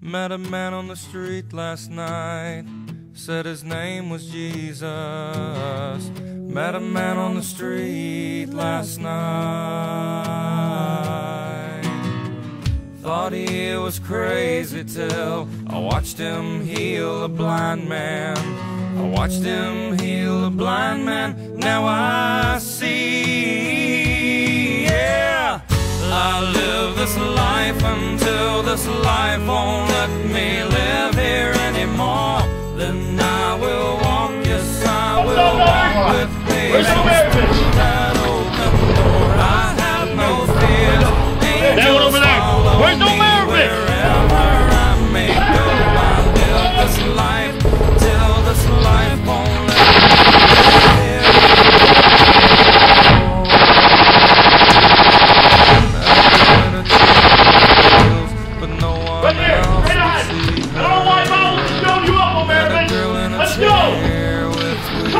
Met a man on the street last night, said his name was Jesus. Met a man on the street last night. Thought he was crazy till I watched him heal a blind man. I watched him heal a blind man. Now I see, yeah. I live this life until this life won't let me live here anymore. Then I will walk, yes I will walk with patience through that open door. I have no fears, angels follow me wherever I may go. I live this life till this life won't let me live here anymore. But no one else can see her. Met a girl in a chair with wheels.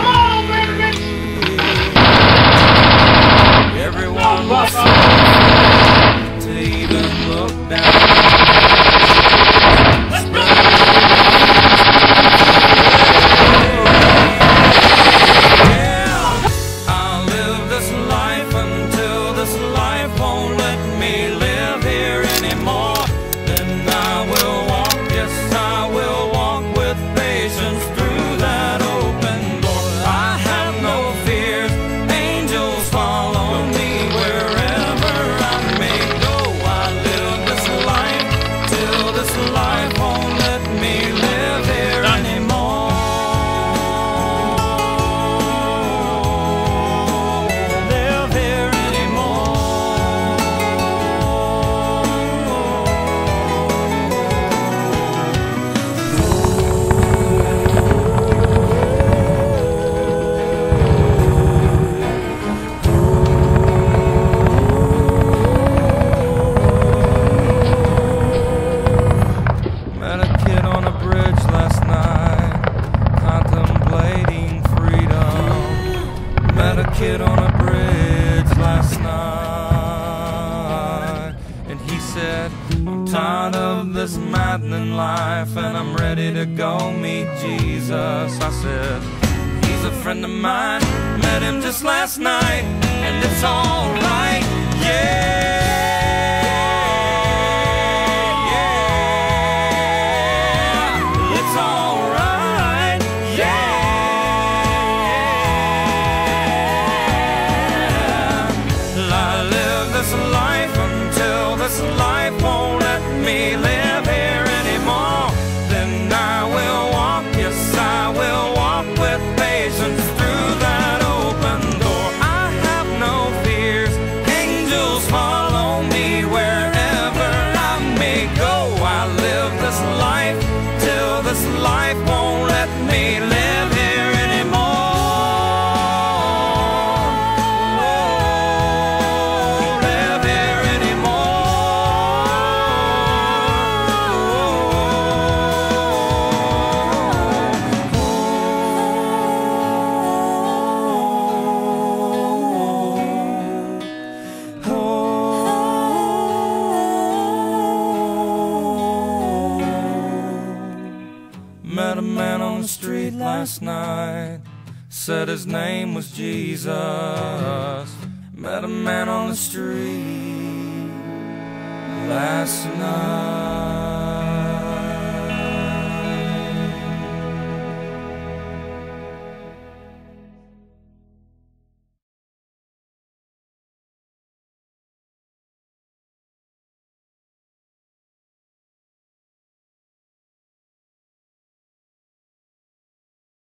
Everyone was so afraid to even look down. Yeah, I'll live this life until this life won't let me live here anymore. Then I will walk, yes I will walk with patience through that open door. I have no fears, angels follow me wherever I may go. I live this life till this life won't let me live here anymore. Live here anymore. Met a kid on a bridge last night, contemplating freedom. Met a kid on a bridge last night, and he said, I'm tired of this maddening life, and I'm ready to go meet Jesus. I said, he's a friend of mine, met him just last night, and it's alright, yeah. It's alright, yeah. I live this life until this life won't let me live here anymore. Then I will walk, yes I will walk with patience through that open door. I have no fears, angels follow me wherever I may go. I live this life till this life won't let me live here anymore. Oh, live here Met a man on the street last night, said his name was Jesus. Met a man on the street last night.